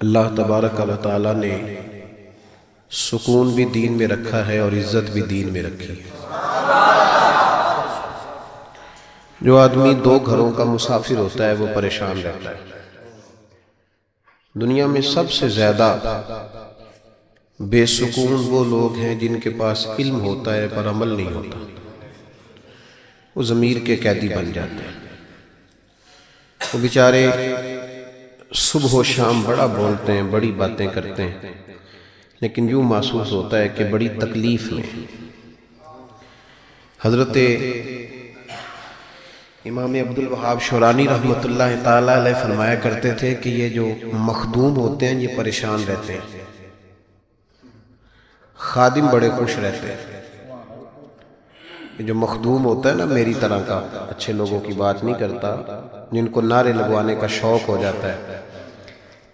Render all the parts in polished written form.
اللہ تبارک و تعالیٰ نے سکون بھی دین میں رکھا ہے اور عزت بھی دین میں رکھی ہے۔ جو آدمی دو گھروں کا مسافر ہوتا ہے وہ پریشان رہتا ہے۔ دنیا میں سب سے زیادہ بے سکون وہ لوگ ہیں جن کے پاس علم ہوتا ہے پر عمل نہیں ہوتا، وہ ضمیر کے قیدی بن جاتے ہیں۔ وہ بیچارے صبح و شام بڑا بولتے ہیں، بڑی باتیں کرتے ہیں، لیکن یوں محسوس ہوتا ہے کہ بڑی تکلیف میں۔ حضرت امام عبدالوہاب شورانی رحمۃ اللہ تعالیٰ علیہ فرمایا کرتے تھے کہ یہ جو مخدوم ہوتے ہیں یہ پریشان رہتے ہیں، خادم بڑے خوش رہتے ہیں۔ یہ جو مخدوم ہوتا ہے نا میری طرح کا، اچھے لوگوں کی بات نہیں کرتا، جن کو نعرے لگوانے کا شوق ہو جاتا ہے،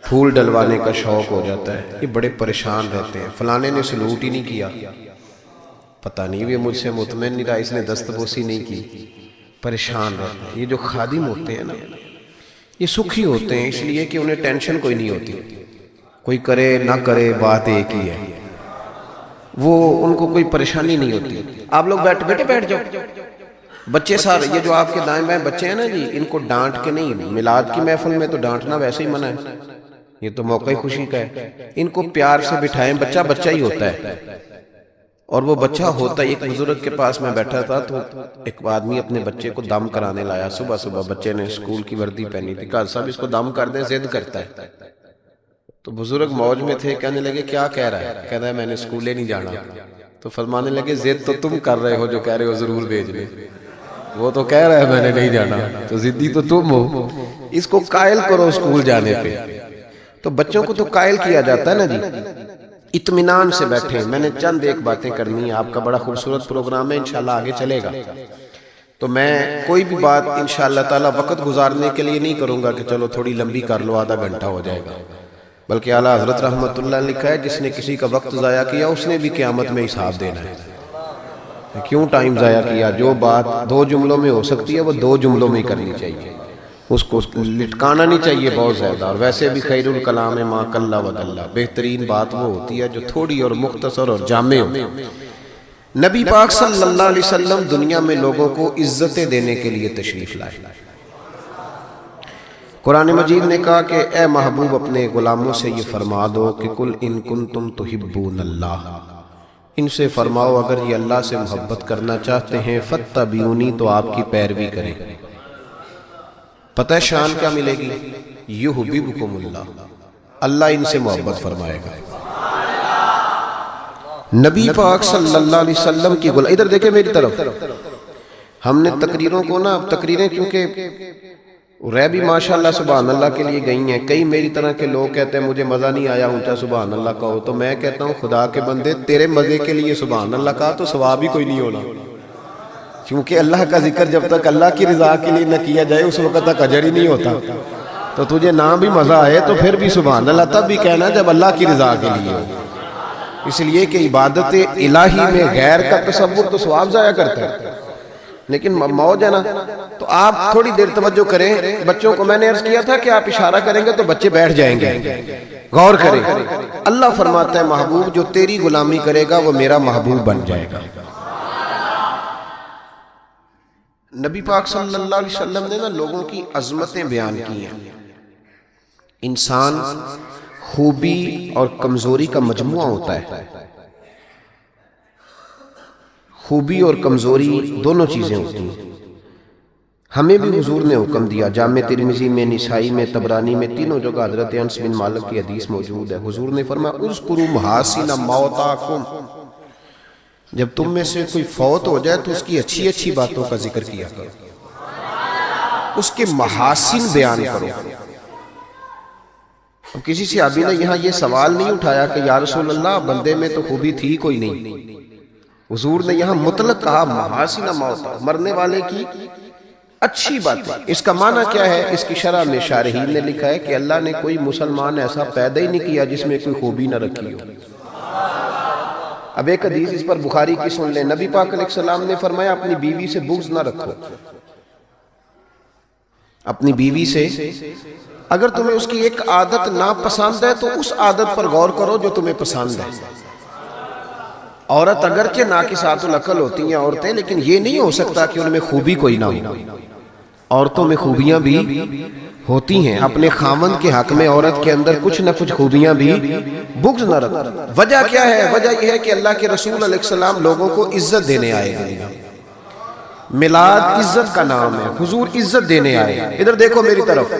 پھول ڈلوانے کا شوق ہو جاتا ہے، یہ بڑے پریشان رہتے ہیں۔ فلانے نے سلوٹ ہی نہیں کیا، پتہ نہیں یہ مجھ سے مطمئن نہیں رہا، اس نے دستبوسی نہیں کی، پریشان رہتے ہیں۔ یہ جو خادم ہوتے ہیں نا یہ سکھی ہوتے ہیں، اس لیے کہ انہیں ٹینشن کوئی نہیں ہوتی، کوئی کرے نہ کرے بات ایک ہی ہے، وہ ان کو کوئی پریشانی نہیں ہوتی۔ آپ لوگ بیٹھ جاؤ، بچے سارے یہ جو آپ کے دائیں بائیں بچے ہیں نا جی، ان کو ڈانٹ کے نہیں، میلاد کی محفل میں تو ڈانٹنا ویسے ہی منع ہے، یہ تو موقع ہی خوشی کا ہے۔ ان کو پیار سے بٹھائیں، بچہ بچہ ہی ہوتا ہے، اور وہ بچہ ہوتا ہے۔ ایک بزرگ کے پاس میں بیٹھا تھا تو ایک آدمی اپنے بچے کو دم کرانے لایا، صبح صبح بچے نے اسکول کی وردی پہنی تھی، کہا صاحب اس کو دم کر دیں، ضد کرتا ہے۔ تو بزرگ موج میں تھے، کہنے لگے کیا کہہ رہا ہے؟ کہہ رہا ہے میں نے اسکولے نہیں جانا۔ تو فرمانے لگے ضد تو تم کر رہے ہو جو کہہ رہے ہو ضرور بھیج لیں، وہ تو کہہ رہا ہے میں نے نہیں جانا، تو ضدی تو تم ہو، اس کو قائل کرو اسکول جانے پہ۔ تو بچوں کو تو قائل کیا جاتا ہے نا جی، اطمینان سے بیٹھیں۔ میں نے چند ایک باتیں کرنی ہیں، آپ کا بڑا خوبصورت پروگرام ہے، انشاءاللہ آگے چلے گا، تو میں کوئی بھی بات انشاءاللہ تعالی وقت گزارنے کے لیے نہیں کروں گا کہ چلو تھوڑی لمبی کر لو، آدھا گھنٹہ ہو جائے گا، بلکہ اعلیٰ حضرت رحمت اللہ نے لکھا ہے جس نے کسی کا وقت ضائع کیا اس نے بھی قیامت میں حساب دینا ہے۔ کیوں ٹائم ضائع کیا؟ جو بات دو جملوں میں ہو سکتی ہے وہ دو جملوں میں ہی کرنی چاہیے، اس کو لٹکانا نہیں چاہیے بہت زیادہ۔ اور ویسے بھی خیر الکلام ما قل و دل، بہترین بات وہ ہوتی ہے جو تھوڑی اور مختصر اور جامع ہو۔ نبی پاک صلی اللہ علیہ وسلم دنیا میں لوگوں کو عزتیں دینے کے لیے تشریف لائے۔ قرآن مجید نے کہا کہ اے محبوب اپنے غلاموں سے یہ فرما دو کہ قل ان کنتم تحبون اللہ، ان سے فرماؤ اگر یہ اللہ سے محبت کرنا چاہتے ہیں فاتبعونی، تو آپ کی پیروی کریں۔ پتہ شان کیا ملے گی؟ یحببکم اللہ، اللہ ان سے محبت فرمائے گا۔ نبی پاک صلی اللہ علیہ وسلم کی ادھر دیکھیں میری طرف، ہم نے تقریروں کو نا، تقریریں کیونکہ رہ بھی ماشاءاللہ سبحان اللہ کے لیے گئی ہیں، کئی میری طرح کے لوگ کہتے ہیں مجھے مزہ نہیں آیا اونچا سبحان اللہ کہو، تو میں کہتا ہوں خدا کے بندے تیرے مزے کے لیے سبحان اللہ کہا تو ثواب ہی کوئی نہیں ہونا، کیونکہ اللہ کا ذکر جب تک اللہ کی رضا کے لیے نہ کیا جائے اس وقت تک اجر ہی نہیں ہوتا۔ تو تجھے نہ بھی مزہ آئے تو پھر بھی سبحان اللہ تب بھی کہنا جب اللہ کی رضا کے لیے ہو، اس لیے کہ عبادت الہی میں غیر کا تصور تو ثواب ضائع کرتا ہے، لیکن موج ہے نا۔ تو آپ تھوڑی دیر توجہ کریں، بچوں کو میں نے عرض کیا تھا کہ آپ اشارہ کریں گے تو بچے بیٹھ جائیں گے، غور کریں۔ اللہ فرماتا ہے محبوب جو تیری غلامی کرے گا وہ میرا محبوب بن جائے گا۔ نبی پاک صلی اللہ علیہ وسلم نے نا لوگوں کی عظمتیں بیان کی ہیں۔ انسان خوبی اور کمزوری کا مجموعہ ہوتا ہے، خوبی اور کمزوری دونوں چیزیں ہوتی ہیں۔ ہمیں بھی حضور نے حکم دیا، جامع ترمذی میں، نسائی میں، طبرانی میں، تینوں جگہ حضرت انس بن مالک کی حدیث موجود ہے۔ حضور نے فرمایا اذکروا محاسن موتاکم، جب تم میں سے کوئی فوت ہو جائے تو اس کی اچھی اچھی باتوں کا ذکر کیا کرو، اس کے محاسن بیان کرو۔ اب کسی صحابی نے یہاں یہ سوال نہیں اٹھایا کہ یا رسول اللہ بندے میں تو خوبی تھی کوئی نہیں، حضور نے یہاں مطلق کہا محاسن موتا، مرنے والے کی اچھی باتیں۔ اس کا معنی کیا ہے؟ اس کی شرح میں شارحین نے لکھا ہے کہ اللہ نے کوئی مسلمان ایسا پیدا ہی نہیں کیا جس میں کوئی خوبی نہ رکھی ہو۔ اب ایک حدیث اس پر بخاری کی سن لیں، نبی پاک علیہ السلام نے فرمایا اپنی بیوی سے بغض نہ رکھو، اپنی بیوی سے اگر تمہیں اس کی ایک عادت ناپسند ہے تو اس عادت پر غور کرو جو تمہیں پسند ہے. عورت اگرچہ ناقصات العقل ہوتی ہیں عورتیں، لیکن یہ نہیں ہو سکتا کہ ان میں خوبی کوئی نہ ہو. عورتوں میں خوبیاں بھی ہوتی ہیں. اپنے خاوند کے حق میں عورت کے اندر کچھ نہ کچھ خوبیاں بھی بغض نہ رکھ. وجہ کیا ہے؟ وجہ یہ ہے کہ اللہ کے رسول علیہ السلام لوگوں کو عزت دینے آئے گئے. میلاد عزت کا نام ہے. حضور عزت دینے آئے. ادھر دیکھو میری طرف،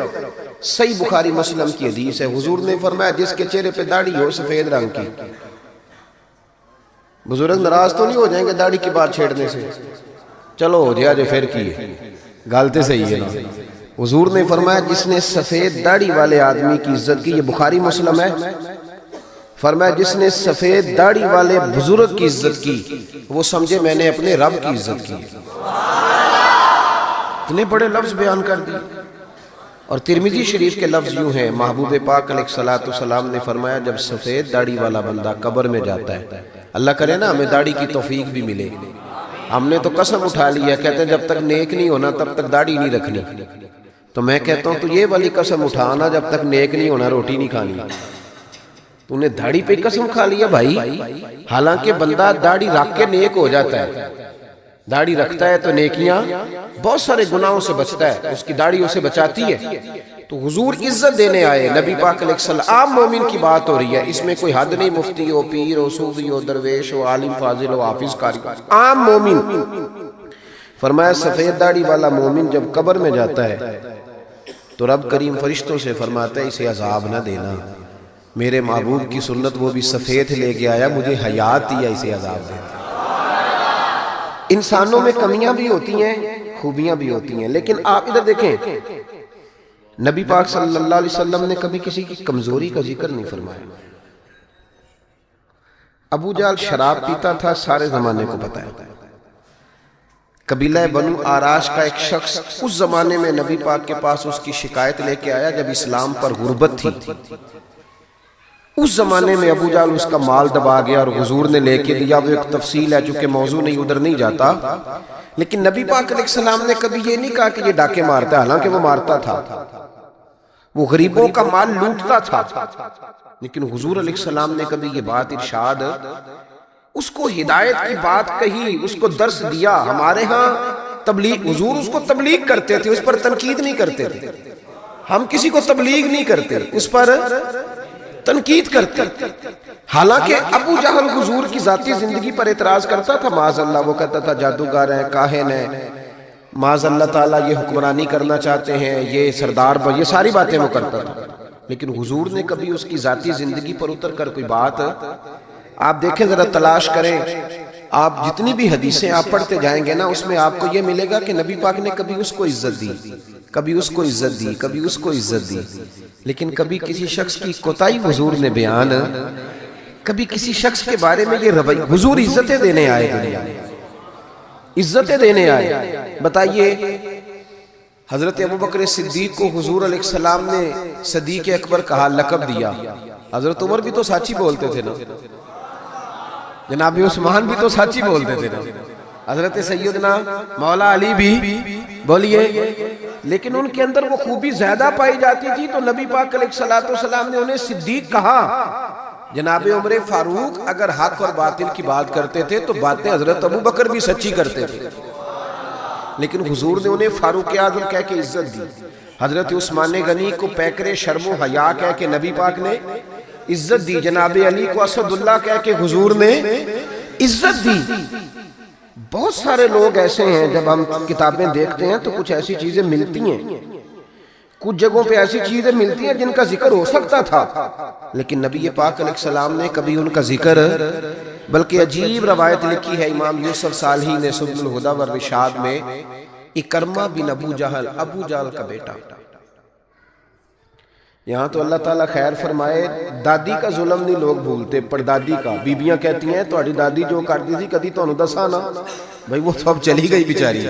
صحیح بخاری مسلم کی حدیث ہے. حضور نے فرمایا جس کے چہرے پہ داڑھی ہو سفید رنگ کی. بزرگ ناراض تو نہیں ہو جائیں گے داڑھی کی بات چھیڑنے سے؟ چلو ہو جائے جو پھر کی ہے، گالتے صحیح ہے نا. حضور نے فرمایا جس نے سفید داڑھی والے آدمی کی عزت کی، یہ بخاری مسلم ہے، فرمایا جس نے سفید داڑھی والے بزرگ کی عزت کی وہ سمجھے میں نے اپنے رب کی عزت کی. اتنے بڑے لفظ بیان کر دی. اور ترمذی شریف کے لفظ یوں ہیں، محبوب پاک علیہ السلام نے فرمایا جب سفید داڑھی والا بندہ قبر میں جاتا ہے، اللہ کرے نا ہمیں داڑھی کی توفیق بھی ملے. ہم نے تو قسم اٹھا لیا، کہتے ہیں جب تک نیک نہیں ہونا تب تک داڑھی نہیں رکھنی. تو میں کہتا ہوں تو یہ والی قسم اٹھانا جب تک نیک نہیں ہونا روٹی نہیں کھانی. تو نے داڑھی پہ قسم کھا لیا بھائی. حالانکہ بندہ داڑھی رکھ کے نیک ہو جاتا ہے. داڑھی رکھتا ہے تو نیکیاں، بہت سارے گناہوں سے بچتا ہے، اس کی داڑھی اسے بچاتی ہے. تو حضور عزت دینے آئے. نبی پاک علیہ السلام، عام مومن کی بات ہو رہی ہے، اس میں کوئی حد نہیں، مفتی ہو، پیر ہو، صوفی ہو، درویش ہو، عالم فاضل ہو، حافظ قاری، عام مومن. فرمایا سفید داڑھی والا مومن جب قبر میں جاتا ہے تو رب کریم فرشتوں سے فرماتا ہے اسے عذاب نہ دینا، میرے محبوب کی سنت وہ بھی سفید لے کے آیا، مجھے حیات دیا، اسے عذاب دینا. انسانوں میں کمیاں بھی ہوتی ہیں، خوبیاں بھی ہوتی ہیں، لیکن آپ ادھر دیکھیں نبی پاک صلی اللہ علیہ وسلم نے کبھی کسی کی کمزوری کا ذکر نہیں فرمایا. ابو جہل شراب پیتا تھا، سارے زمانے کو پتا ہے. قبیلہ بنو آراش کا ایک شخص اس زمانے میں نبی پاک کے پاس اس کی شکایت لے کے آیا جب اسلام پر غربت تھی. اس زمانے میں ابو جہل اس کا مال دبا گیا اور حضور نے لے کے دیا. وہ ایک تفصیل ہے چونکہ موضوع نہیں، ادھر نہیں جاتا. لیکن نبی پاک علیہ السلام نے کبھی یہ نہیں کہا کہ یہ ڈاکے مارتا ہے، حالانکہ وہ مارتا تھا، وہ غریبوں کا مال لوٹتا تھا. لیکن حضور علیہ السلام نے کبھی یہ بات ارشاد، اس کو ہدایت کی بات کہی، اس کو درس دیا. ہمارے ہاں تبلیغ، حضور اس کو تبلیغ کرتے تھے، اس پر تنقید نہیں کرتے تھے. ہم کسی کو تبلیغ نہیں کرتے، اس پر تنقید کرتے. حالانکہ ابو جہل حضور کی ذاتی زندگی پر اعتراض کرتا تھا، معاذ اللہ، وہ کہتا تھا جادوگر ہیں، کاہن ہیں، معاذ اللہ تعالیٰ یہ حکمرانی کرنا چاہتے ہیں، یہ سردار، یہ ساری باتیں وہ کرتا تھا. لیکن حضور نے کبھی اس کی ذاتی زندگی پر اتر کر کوئی بات، آپ دیکھیں ذرا تلاش کریں، آپ جتنی بھی حدیثیں آپ پڑھتے جائیں گے نا اس میں آپ کو یہ ملے گا کہ نبی پاک نے کبھی اس کو عزت دی، کبھی اس کو عزت دی، کبھی اس کو عزت دی. لیکن کبھی کسی شخص کی کوتاہی حضور نے بیان، کبھی کسی شخص کے بارے میں یہ رویہ. حضور عزتیں دینے آئے دنیا، عزتیں دینے آئے. بتائیے حضرت ابوبکر صدیق کو حضور علیہ السلام نے صدیق اکبر کہا، لقب دیا. حضرت عمر بھی تو سچی بولتے تھے نا، جناب عثمان بھی تو سچی بولتے تھے نا، حضرت سیدنا مولا علی بھی بولیے. لیکن ان کے اندر وہ خوبی زیادہ پائی جاتی تھی تو نبی پاک علیہ السلام نے انہیں صدیق کہا. جناب عمر فاروق اگر حق اور باطل کی بات کرتے تھے تو باتیں حضرت ابوبکر بھی سچی کرتے تھے، لیکن حضور نے انہیں فاروق اعظم کہہ کے عزت دی. حضرت عثمان غنی کو پیکر شرم و حیا کہہ کے نبی پاک نے عزت دی. جناب علی کو اسد اللہ کہہ کے حضور نے عزت دی. بہت سارے لوگ ایسے ہیں، جب ہم کتابیں دیکھتے ہیں تو کچھ ایسی چیزیں ملتی ہیں، کچھ جگہوں پہ ایسی چیزیں ملتی ہیں جن کا ذکر ہو سکتا تھا، لیکن نبی پاک علیہ السلام نے کبھی ان کا ذکر، بلکہ عجیب روایت لکھی ہے امام یوسف صالحی نے سبل الہدی والرشاد میں، اکرمہ بن ابو جہل کا بیٹا. یہاں تو اللہ تعالیٰ خیر فرمائے، دادی کا ظلم نہیں لوگ بھولتے، پردادی کا. بیبیاں کہتی ہیں تہاڈی دادی جو کرتی تھی کدی تانوں دساں نا، بھائی وہ تو اب چلی گئی بیچاری،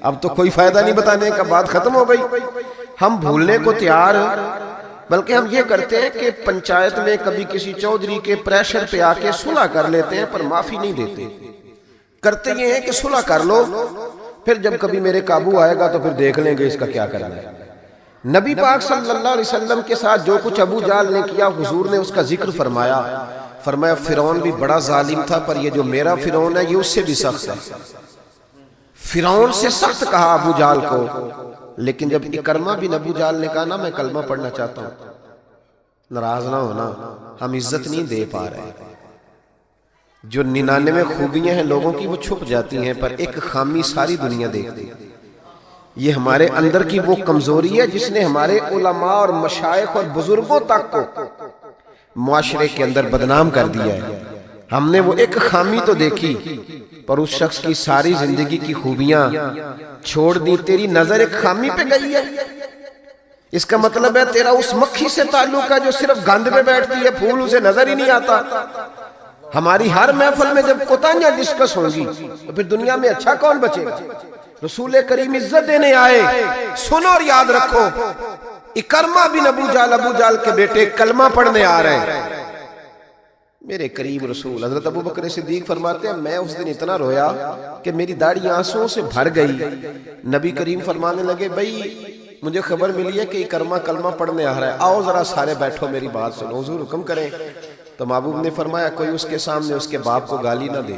اب تو کوئی فائدہ نہیں بتانے کا، بات ختم ہو گئی. ہم بھولنے کو تیار، بلکہ ہم یہ کرتے ہیں کہ پنچایت میں کبھی کسی چودھری کے پریشر پہ آ کے صلح کر لیتے ہیں پر معافی نہیں دیتے. کرتے یہ ہیں کہ صلح کر لو، پھر جب کبھی میرے قابو آئے گا تو پھر دیکھ لیں گے اس کا کیا کرنا ہے. نبی پاک صلی اللہ علیہ وسلم کے ساتھ جو کچھ ابو جہل نے کیا حضور نے اس کا ذکر فرمایا. فرمایا فرعون بھی بڑا ظالم تھا پر یہ جو میرا فرعون ہے یہ اس سے بھی سخت ہے. فرعون سے سخت کہا ابو جہل کو. لیکن جب اکرمہ بن ابو جہل نے کہا نا میں کلمہ پڑھنا چاہتا ہوں, ناراض نہ ہونا, ہم عزت نہیں دے پا رہے. جو 99 خوبیاں ہیں لوگوں کی وہ چھپ جاتی ہیں پر ایک خامی ساری دنیا دیکھتی ہے. یہ ہمارے اندر کی وہ کمزوری ہے جس نے ہمارے علماء اور مشائخ اور بزرگوں تک کو معاشرے کے اندر بدنام کر دیا ہے. ہم نے وہ ایک خامی تو دیکھی پر اس شخص کی ساری زندگی کی خوبیاں چھوڑ دی. تیری نظر ایک خامی پہ گئی ہے, اس کا مطلب ہے تیرا اس مکھی سے تعلق ہے جو صرف گند پہ بیٹھتی ہے, پھول اسے نظر ہی نہیں آتا. ہماری ہر محفل میں جب کوتاہیاں ڈسکس ہوں گی تو پھر دنیا میں اچھا کون بچے گا؟ رسول کریم عزت دینے آئے. سنو اور یاد رکھو, اکرمہ بن ابو جہل کے بیٹے کلمہ پڑھنے آ رہے ہیں. میرے قریب رسول حضرت ابو بکر صدیق فرماتے ہیں میں اس دن اتنا رویا کہ میری داڑھی آنسوں سے بھر گئی. نبی کریم فرمانے لگے بھئی مجھے خبر ملی ہے کہ اکرمہ کلمہ پڑھنے آ رہا ہے, آؤ ذرا سارے بیٹھو میری بات سنو, حضور حکم کریں. تو محبوب نے فرمایا کوئی اس کے سامنے اس کے باپ کو گالی نہ دے,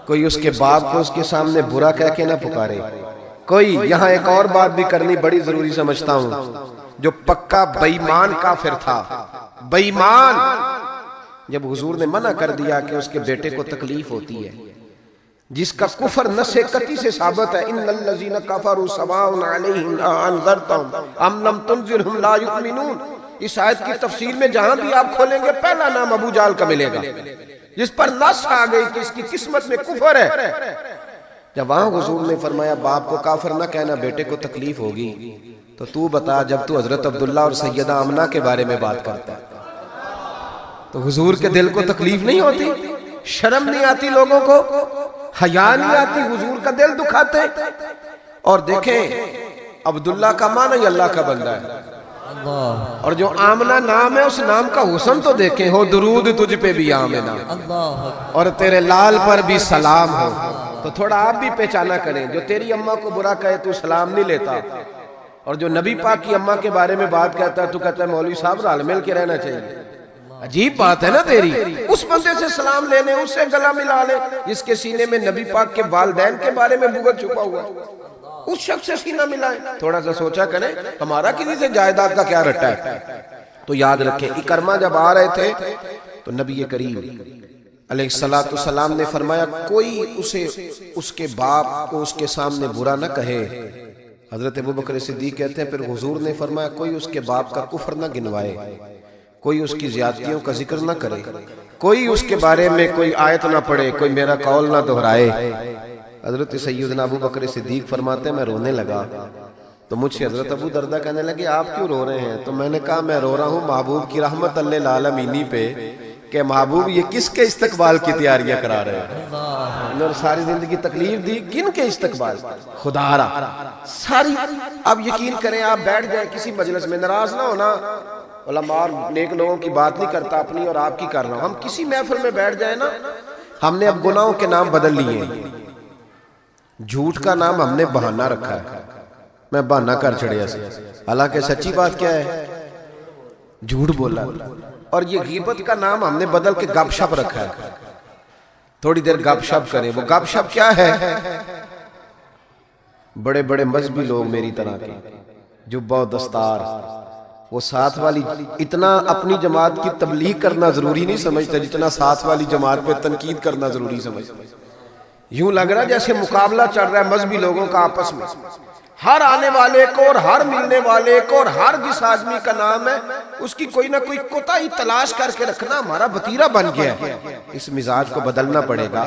کوئی اس کے باپ کو اس کے سامنے برا کہہ کے نہ پکارے. کوئی یہاں ایک اور بات بھی کرنی بڑی ضروری سمجھتا ہوں, جو پکا بے ایمان کافر تھا, بے ایمان, جب حضور نے منع کر دیا کہ اس کے بیٹے کو تکلیف ہوتی ہے, جس کا کفر نص قطعی سے ثابت ہے, ان الذین کفروا سواء علیہم انذرتہم ام لم تنذرہم لا یؤمنون. اس آیت کی تفسیر میں جہاں بھی آپ کھولیں گے پہلا نام ابو جہل کا ملے گا جس پر نص آ گئی کہ اس کی قسمت میں کفر ہے. جب وہاں حضور نے فرمایا باپ کو کافر نہ کہنا, بیٹے کو تکلیف ہوگی, تو بتا جب تو حضرت عبداللہ اور سیدہ آمنہ کے بارے میں بات کرتا ہے تو حضور کے دل کو تکلیف نہیں ہوتی, شرم نہیں آتی, لوگوں کو حیا نہیں آتی, حضور کا دل دکھاتے. اور دیکھیں عبداللہ کا معنی اللہ کا بندہ ہے, اور جو آمنہ نام ہے اس نام کا حسن تو دیکھیں, ہو درود تجھ پہ بھی آمنہ اور تیرے لال پر بھی سلام ہو. تو تھوڑا آپ بھی پہچانا کریں, جو تیری اماں کو برا کہے تو سلام نہیں لیتا, اور جو نبی پاک کی اماں کے بارے میں بات کہتا ہے تو کہتا ہے مولوی صاحب رال مل کے رہنا چاہیے. عجیب بات ہے نا تیری, اس بندے سے سلام لینے, اس سے گلا ملا لے جس کے سینے میں نبی پاک کے والدین کے بارے میں بغض چھپا ہوا, اس شخص سے سینہ ملائیں. تھوڑا سا سوچا کریں ہمارا کسی سے جائیداد کا کیا رٹا ہے. تو یاد رکھیں اکرمہ جب آ رہے تھے تو نبی کریم علیہ السلام نے فرمایا کوئی اسے اس کے باپ کو اس کے سامنے برا نہ کہے. حضرت ابو بکر صدیق کہتے ہیں پھر حضور نے فرمایا کوئی اس کے باپ کا کفر نہ گنوائے, کوئی اس کی زیادتیوں کا ذکر نہ کرے, کوئی اس کے بارے میں کوئی آیت نہ پڑھے, کوئی میرا قول نہ دہرائے. حضرت سیدنا ابو بکر صدیق فرماتے ہیں میں رونے لگا تو مجھ سے حضرت ابو دردہ کہنے لگے آپ کیوں رو رہے ہیں؟ تو میں نے کہا میں رو رہا ہوں محبوب کی رحمت للعالمین پہ کہ محبوب یہ کس کے استقبال کی تیاریاں کرا رہے ہیں, اور ساری زندگی تکلیف دی کن کے استقبال, خدا را ساری. اب یقین کریں آپ بیٹھ جائیں کسی مجلس میں, ناراض نہ ہونا, علماء اور نیک لوگوں کی بات نہیں کرتا, اپنی اور آپ کی کر رہا ہوں. ہم کسی محفل میں بیٹھ جائیں نا, ہم نے اب گناہوں کے نام بدل لیے ہیں, جھوٹ کا نام ہم نے بہانہ رکھا ہے, میں بہانہ کر چڑیا سے, حالانکہ سچی بات کیا ہے جھوٹ بولا. اور یہ غیبت کا نام ہم نے بدل کے گپ شپ رکھا ہے, تھوڑی دیر گپ شپ کریں. وہ گپ شپ کیا ہے؟ بڑے بڑے مذہبی لوگ میری طرح کے جبہ و دستار, وہ ساتھ والی اتنا اپنی جماعت کی تبلیغ کرنا ضروری نہیں سمجھتے جتنا ساتھ والی جماعت پہ تنقید کرنا ضروری سمجھتے. یوں لگ رہا جیسے مقابلہ چل رہا ہے مذہبی لوگوں کا آپس میں, ہر آنے والے کو اور ہر ملنے والے کو اور ہر جس آدمی کا نام ہے اس کی کوئی نہ کوئی کوتاہی تلاش کر کے رکھنا ہمارا وتیرہ بن گیا ہے. اس مزاج کو بدلنا پڑے گا.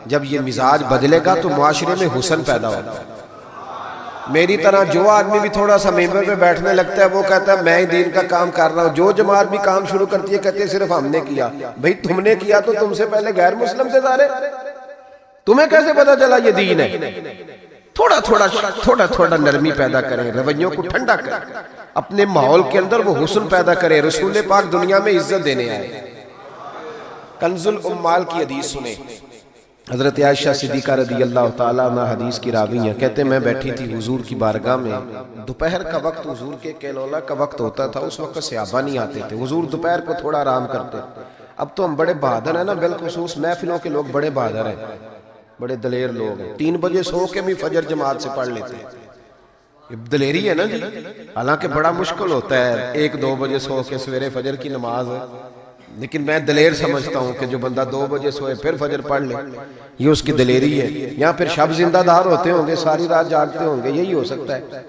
جب یہ مزاج بدلے گا تو معاشرے میں حسن پیدا ہوگا. میری طرح جو آدمی بھی تھوڑا سا ممبر پہ بیٹھنے لگتا ہے وہ کہتا ہے میں ہی دین کا کام کر رہا ہوں, جو جماعت بھی کام شروع کرتی ہے کہتے ہیں صرف ہم نے کیا. بھئی تم نے کیا تو تم سے پہلے غیر مسلم سے سارے, تمہیں کیسے پتا چلا یہ دین ہے؟ تھوڑا تھوڑا نرمی پیدا کریں, رویوں کو ٹھنڈا کریں, اپنے ماحول کے اندر وہ حسن پیدا کریں. رسول پاک دنیا میں عزت دینے آئے. کنز الاموال کی حدیث سنیں, حضرت عائشہ صدیقہ رضی اللہ تعالیٰ عنہ حدیث کی راوی ہیں، کہتے میں بیٹھی تھی حضور کی بارگاہ میں، دوپہر کا وقت حضور کے کیلولا کا وقت ہوتا تھا، اس وقت صحابہ نہیں آتے تھے، حضور دوپہر کو تھوڑا آرام کرتے۔ اب تو ہم بڑے بہادر ہیں نا، بالخصوص محفلوں کے لوگ بڑے بہادر ہیں، بڑے دلیر لوگ ہیں، 3 بجے سو کے بھی فجر جماعت سے پڑھ لیتے ہیں، یہ دلیری ہے نا جی۔ حالانکہ بڑا مشکل ہوتا ہے 1-2 بجے سو کے سویرے فجر کی نماز ہے، لیکن میں دلیر سمجھتا ہوں کہ جو بندہ 2 بجے سوئے پھر فجر پڑھ لے، یہ اس کی دلیری ہے۔ یہاں پھر شب زندہ دار ہوتے ہوں گے، ساری رات جاگتے ہوں گے، یہی ہو سکتا ہے۔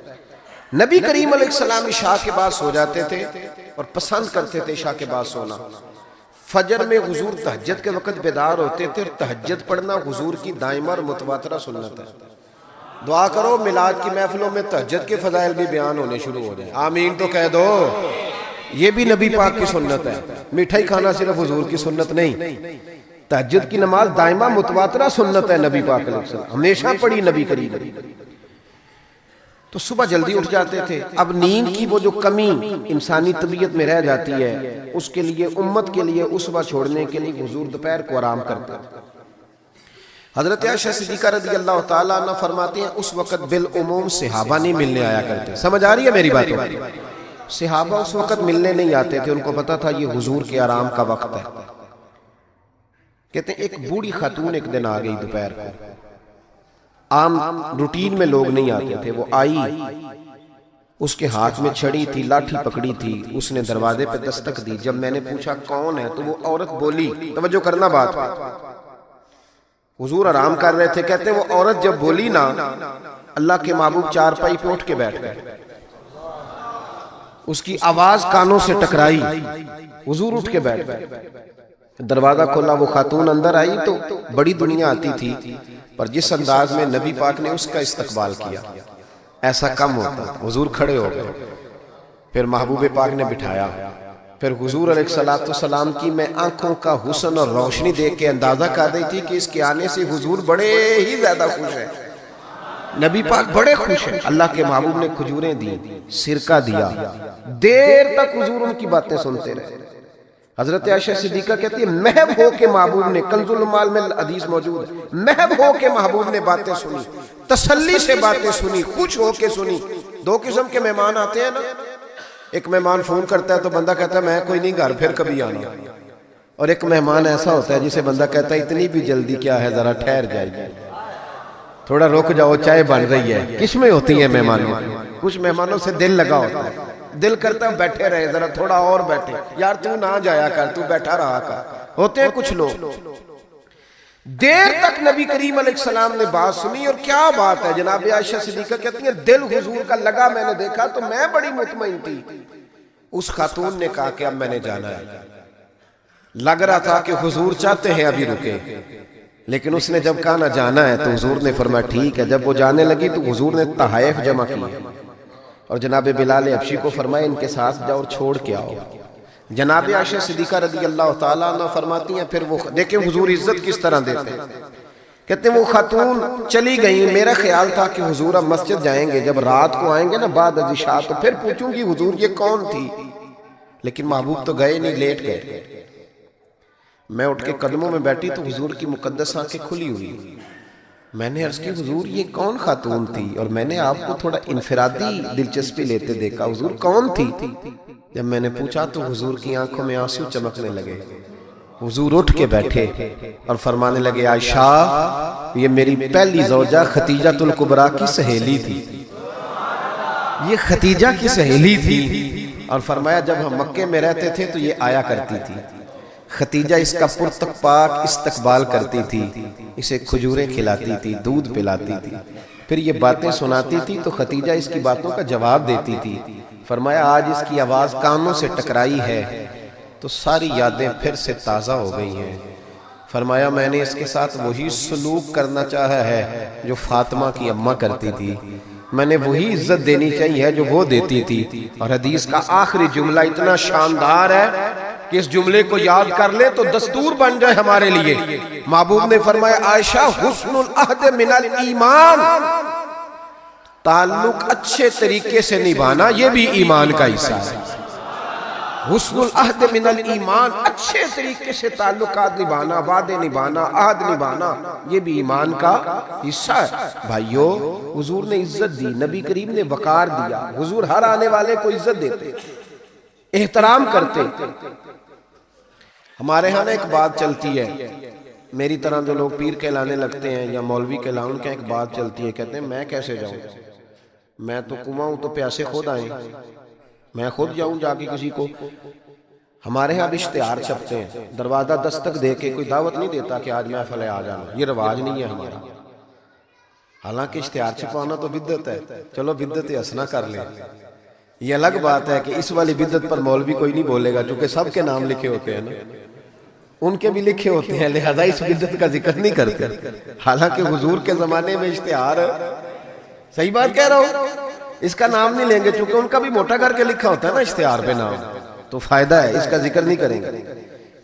نبی کریم علیہ السلام عشاء کے بعد سو جاتے تھے اور پسند کرتے تھے عشاء کے بعد سونا۔ فجر میں حضور تہجد کے وقت بیدار ہوتے تھے، اور تہجد پڑھنا حضور کی دائمہ اور متواترہ سنت ہے۔ دعا کرو میلاد کی محفلوں میں تہجد کے فضائل بھی بیان ہونے شروع ہو جائیں، آمین تو کہہ دو۔ یہ بھی نبی پاک کی سنت ہے، مٹھائی کھانا صرف حضور کی سنت نہیں، تہجد کی نماز دائمہ متواترہ سنت ہے نبی پاک علیہ السلام، ہمیشہ پڑھی نبی کریم۔ تو صبح جلدی اٹھ جاتے تھے۔ اب نیند کی وہ جو کمی انسانی طبیعت میں رہ جاتی ہے، اس کے لیے امت کے لیے اس صبح چھوڑنے کے لیے حضور دوپہر کو آرام کرتے ہیں۔ حضرت عائشہ صدیقہ رضی اللہ تعالیٰ عنہ فرماتے ہیں اس وقت بالعموم صحابہ نہیں ملنے آیا کرتے۔ سمجھ آ رہی ہے میری باتوں؟ صحابہ اس وقت ملنے نہیں آتے تھے، ان کو پتا تھا یہ حضور کے آرام کا وقت ہے۔ کہتے ہیں ایک بوڑھی خاتون ایک دن آ گئی دوپہر کو، عام روٹین میں لوگ نہیں آتے تھے، وہ آئی، اس کے ہاتھ میں چھڑی تھی، لاٹھی پکڑی تھی، اس نے دروازے پہ دستک دی۔ جب میں نے پوچھا کون ہے تو وہ عورت بولی، توجہ کرنا بات، حضور آرام کر رہے تھے، کہتے وہ عورت جب بولی نا، اللہ کے محبوب چارپائی پہ اٹھ کے بیٹھ گئے، اس کی آواز کانوں سے ٹکرائی، حضور اٹھ کے بیٹھ گئے۔ دروازہ کھولا، وہ خاتون اندر آئی تو بڑی دنیا آتی تھی، پر جس انداز میں نبی پاک نے اس کا استقبال کیا ایسا کم ہوتا۔ حضور کھڑے ہو گئے، پھر محبوب پاک نے بٹھایا، پھر حضور علیہ السلام کی میں آنکھوں کا حسن اور روشنی دیکھ کے اندازہ کر رہی تھی کہ اس کے آنے سے حضور بڑے ہی زیادہ خوش ہیں، نبی پاک بڑے خوش ہیں۔ اللہ کے محبوب نے کھجوریں دی، سرکہ دیا، دیر تک حضور ان کی باتیں سنتے رہے۔ حضرت عائشہ صدیقہ کہتی ہے محب ہو کے محبوب نے، کنز المال میں حدیث موجود ہے، محب ہو کے محبوب نے باتیں سنی، تسلی سے باتیں سنی، خوش ہو کے سنی۔ 2 قسم کے مہمان آتے ہیں نا، ایک مہمان فون کرتا ہے تو بندہ کہتا ہے میں کوئی نہیں گھر، پھر کبھی آنا، اور ایک مہمان ایسا ہوتا ہے جسے بندہ کہتا ہے اتنی بھی جلدی کیا ہے، ذرا ٹھہر جائیے، تھوڑا رک جاؤ، چائے بن رہی ہے۔ قسمیں ہوتی ہیں مہمانوں، کچھ مہمانوں سے دل لگا ہوتا ہے، دل کرتا ہے بیٹھے رہے، ذرا تھوڑا اور بیٹھے، یار تو نہ جایا کر، تو بیٹھا رہا کر۔ ہوتے ہیں کچھ لوگ۔ دیر تک نبی کریم علیہ السلام نے بات سنی، اور کیا بات ہے، جناب عائشہ صدیقہ کہتی ہیں دل حضور کا لگا، میں نے دیکھا تو میں بڑی مطمئن تھی۔ اس خاتون نے کہا کہ اب میں نے جانا ہے، لگ رہا تھا کہ حضور چاہتے ہیں ابھی رکے، لیکن اس نے جب کہا نہ جانا ہے تو حضور نے فرمایا ٹھیک ہے۔ جب وہ جانے لگی تو حضور نے تحائف جمع کیے اور جناب بلال حبشی کو فرمایا ان کے ساتھ جاؤ اور چھوڑ کے آؤ۔ جناب عائشہ صدیقہ رضی اللہ تعالیٰ عنہ فرماتی ہیں پھر وہ دیکھیں حضور عزت کس طرح دیتے ہیں، کہتے ہیں وہ خاتون چلی گئی، میرا خیال تھا کہ حضور اب مسجد جائیں گے، جب رات کو آئیں گے نا بعد از عشاء تو پھر پوچھوں گی حضور یہ کون تھی، لیکن محبوب تو گئے نہیں، لیٹ گئے۔ میں اٹھ کے قدموں میں بیٹھی تو حضور کی مقدس آنکھیں کھلی ہوئی، میں نے عرض کی حضور یہ کون خاتون تھی، اور میں نے آپ کو تھوڑا انفرادی دلچسپی لیتے دیکھا، حضور کون تھی؟ جب میں نے پوچھا تو حضور کی آنکھوں میں آنسو چمکنے لگے، حضور اٹھ کے بیٹھے اور فرمانے لگے عائشہ یہ میری پہلی زوجہ ختیجہ الکبریٰ کی سہیلی تھی، یہ ختیجہ کی سہیلی تھی، اور فرمایا جب ہم مکے میں رہتے تھے تو یہ آیا کرتی تھی، ختیجہ اس کا پرتک پاک استقبال کرتی تھی، اسے کھجوریں کھلاتی تھی، دودھ پلاتی تھی، پھر یہ باتیں سناتی تھی تو ختیجہ اس کی باتوں کا جواب دیتی تھی۔ فرمایا آج اس کی آواز کانوں سے ٹکرائی ہے تو ساری یادیں پھر سے تازہ ہو گئی ہیں۔ فرمایا میں نے اس کے ساتھ وہی سلوک کرنا چاہا ہے جو فاطمہ کی اماں کرتی تھی، میں نے وہی عزت دینی چاہیے جو وہ دیتی تھی۔ اور حدیث کا آخری جملہ اتنا شاندار ہے کہ اس جملے کو یاد کر لے تو دستور بن جائے ہمارے لیے۔ محبوب نے فرمایا عائشہ حسن العہد من الایمان، تعلق اچھے طریقے سے نبھانا یہ بھی ایمان کا حصہ ہے۔ حسن العہد من الایمان، اچھے طریقے سے تعلقات نبھانا، وعدے نبھانا، عہد نبھانا، یہ بھی ایمان کا حصہ ہے۔ بھائیو، حضور نے عزت دی، نبی کریم نے وقار دیا، حضور ہر آنے والے کو عزت دیتے، احترام کرتے۔ ہمارے ہاں ایک بات چلتی ہے، میری طرح جو لوگ پیر کہلانے لگتے ہیں یا مولوی کہلانے، ان کا ایک بات چلتی ہے، کہتے ہیں میں کیسے جاؤں، میں تو کنواں ہوں تو پیاسے خود آئیں، میں خود جاؤں جا کے کسی کو۔ ہمارے ہاں بھی اشتہار چھپتے ہیں، دروازہ دستک دے کے کوئی دعوت نہیں دیتا کہ آج محفل ہے آ جانا، یہ رواج نہیں ہے ہمارا۔ حالانکہ اشتہار چھپانا تو بدعت ہے، چلو بدعت حسنہ کر لیں، یہ الگ بات ہے کہ اس والی بدعت پر مولوی کوئی نہیں بولے گا، چونکہ سب کے نام لکھے ہوتے ہیں نا، ان کے بھی لکھے ہوتے ہیں، لہذا اس بدعت کا ذکر نہیں کرتے۔ حالانکہ حضور کے زمانے میں اشتہار، صحیح بات کہہ رہا ہوں، اس کا نام نہیں لیں گے، چونکہ ان کا بھی موٹا کر کے لکھا ہوتا ہے نا اشتہار پہ نام، تو فائدہ ہے، اس کا ذکر نہیں کریں گے۔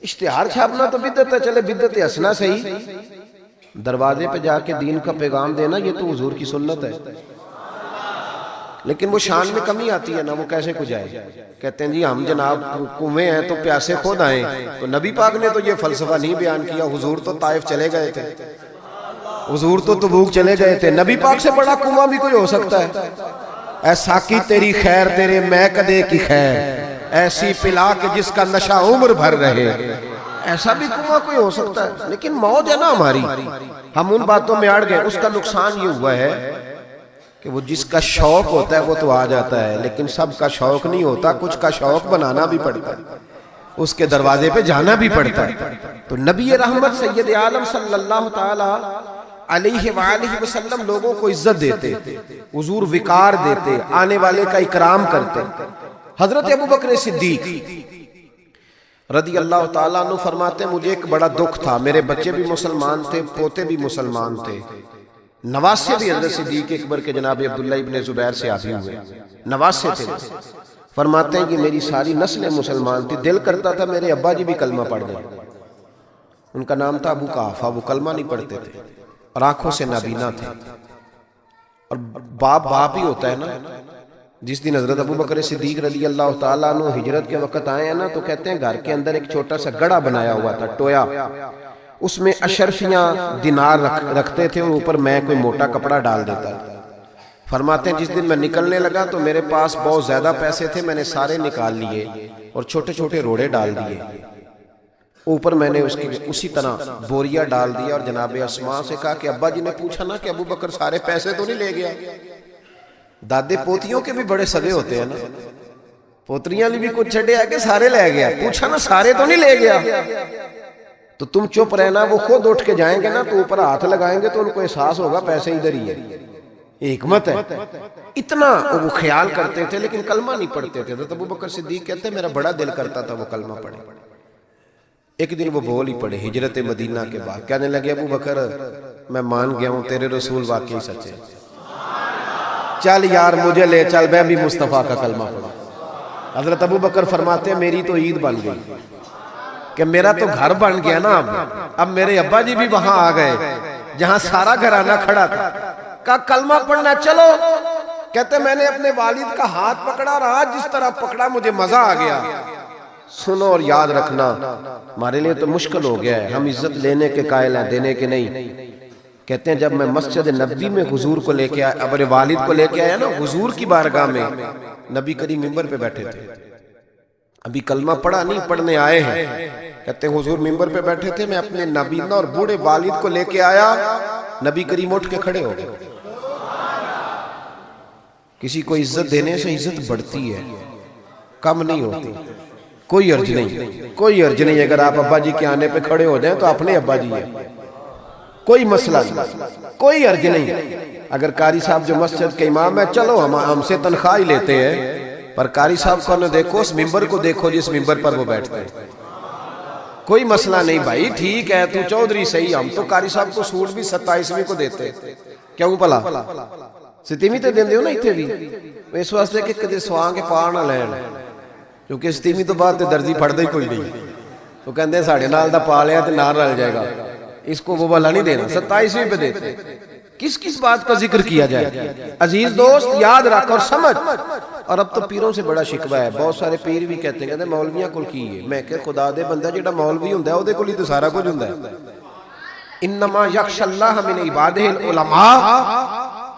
اشتہار چھاپنا تو بدعت ہے، چلے بدعت حسنہ صحیح، دروازے پہ جا کے دین کا پیغام دینا یہ تو حضور کی سنت ہے، لیکن وہ شان میں کمی آتی ہے نا، وہ کیسے کو جائے، کہتے ہیں جی ہم جناب کنویں ہیں تو پیاسے خود آئیں، تو نبی پاک نے تو یہ فلسفہ نہیں بیان کیا، حضور تو طائف چلے گئے تھے، حضور تو تبوک چلے گئے تھے، نبی پاک سے بڑا کنواں بھی کوئی ہو سکتا ہے؟ اے ساقی تیری خیر تیرے میں کدے کی خیر، ایسی پلا کہ جس کا نشہ عمر بھر رہے، ایسا بھی کنواں کوئی ہو سکتا ہے؟ لیکن موج ہے نا ہماری، ہم ان باتوں میں اڑ گئے۔ اس کا نقصان یہ ہوا ہے کہ وہ جس کا شوق ہوتا ہے وہ تو آ جاتا ہے، لیکن سب کا شوق نہیں ہوتا، کچھ کا شوق بنانا بھی پڑتا ہے، اس کے دروازے پہ جانا بھی پڑتا ہے۔ تو نبی رحمت سید عالم صلی اللہ تعالی علیہ وآلہ وسلم لوگوں کو عزت دیتے، حضور وقار دیتے، آنے والے کا اکرام کرتے۔ حضرت ابوبکر صدیق رضی اللہ تعالیٰ عنہ فرماتے ہیں مجھے ایک بڑا دکھ تھا، میرے بچے بھی مسلمان تھے، پوتے بھی مسلمان تھے، نواسے بھی حضرت صدیق اکبر کے جناب عبداللہ ابن زبیر سے آبی ہوئے، نواسے تھے۔ فرماتے ہیں کہ میری ساری نسل مسلمان تھی، دل کرتا تھا میرے ابا جی بھی کلمہ پڑھ گئے، ان کا نام تھا ابو قحافہ، وہ کلمہ نہیں پڑھتے تھے اور آنکھوں سے نابینا تھے، اور باپ ہی ہوتا ہے نا۔ جس دن حضرت ابوبکر صدیق رضی اللہ تعالیٰ عنہ ہجرت کے وقت آئے ہیں نا، تو کہتے ہیں گھر کے اندر ایک چھوٹا سا گڑا بنایا ہوا تھا، ٹویا، اس میں اشرفیاں دینار رکھتے تھے اور اوپر میں کوئی موٹا کپڑا ڈال دیتا تھا۔ فرماتے ہیں جس دن میں نکلنے لگا تو میرے پاس بہت زیادہ پیسے تھے، میں نے سارے نکال لیے اور چھوٹے چھوٹے روڑے ڈال دیے، اوپر میں نے اسی طرح بوریا ڈال دیا، اور جناب اسماء سے کہا کہ ابا جی نے پوچھا نا کہ ابوبکر سارے پیسے تو نہیں لے گیا؟ دادے پوتیوں کے بھی بڑے سگے ہوتے ہیں نا، پوتریاں بھی کچھ چھڑے آ کے سارے لے گیا، پوچھا نا سارے تو نہیں لے گیا؟ تو تم چپ رہنا، وہ خود اٹھ کے جائیں گے نا تو اوپر ہاتھ لگائیں گے تو ان کو احساس ہوگا پیسے ادھر ہی ہے، یہ حکمت ہے۔ اتنا وہ خیال کرتے تھے لیکن کلمہ نہیں پڑھتے تھے۔ حضرت ابوبکر صدیق کہتے ہیں میرا بڑا دل کرتا تھا وہ کلمہ پڑھے۔ ایک دن وہ بول ہی پڑے ہجرت مدینہ کے بعد، کہنے لگے ابوبکر میں مان گیا ہوں تیرے رسول واقعی سچے، چل یار مجھے لے چل، میں بھی مصطفیٰ کا کلمہ پڑھا۔ حضرت ابوبکر فرماتے ہیں میری تو عید بن گئی کہ میرا تو گھر بن گیا نا، اب میرے ابا جی بھی وہاں آ گئے جہاں سارا گھرانہ کھڑا تھا، کہا کلمہ پڑھنا چلو۔ کہتے میں نے اپنے والد کا ہاتھ پکڑا اور آج جس طرح پکڑا مجھے مزہ آ گیا۔ سنو اور یاد رکھنا، ہمارے لیے تو مشکل ہو گیا ہے، ہم عزت لینے کے قائل ہیں، دینے کے نہیں۔ کہتے ہیں جب میں مسجد نبی میں حضور کو لے کے آیا، اپنے والد کو لے کے آیا نا حضور کی بارگاہ میں، نبی کریم منبر پہ بیٹھے تھے، ابھی کلمہ پڑھا نہیں، پڑھنے آئے ہیں۔ کہتے ہیں حضور منبر پہ بیٹھے تھے، میں اپنے نابینا اور بوڑھے والد کو لے کے آیا، نبی کریم اٹھ کے کھڑے ہو گئے۔ کسی کو عزت دینے سے عزت بڑھتی ہے، کم نہیں ہوتی۔ کوئی عرض نہیں، کوئی عرض نہیں، اگر آپ ابا جی کے آنے پہ کھڑے ہو جائیں تو اپنے ابا جی ہیں، کوئی مسئلہ نہیں، کوئی عرض نہیں۔ اگر قاری صاحب جو مسجد کے امام ہے، چلو ہم سے تنخواہ ہی لیتے ہیں، پر قاری صاحب کو نہ دیکھو، اس ممبر کو دیکھو جس ممبر پر وہ بیٹھتے ہیں، کوئی مسئلہ نہیں بھائی، ٹھیک ہے تو چودھری صحیح، ہم تو قاری صاحب کو سوٹ بھی 27ویں کو دیتے، کیوں پلا 27ویں تے دیندے ہو نا اتنے بھی، اس واسطے کہ کدے سواں کے پار نہ لین، کیونکہ 27ویں تو بعد تے درزی پڑھدا ہی کوئی نہیں، تو کہندے ہیں ساڑھے نال دا پا لیا تے نال رل جائے گا، اس کو وہ والا نہیں دینا، 27ویں پہ دیتے۔ کس کس بات کا ذکر کیا جائے؟ عزیز دوست یاد رکھ اور سمجھ، اور اب تو پیروں سے بڑا شکوہ ہے، بہت سارے پیر بھی کہتے ہیں مولویاں کول کی ہے. میں کہ خدا دے بندہ جڑا مولوی ہوندا ہے او دے کول ہی تو سارا کچھ ہوندا ہے. انما یخشى اللہ من عبادہ العلماء.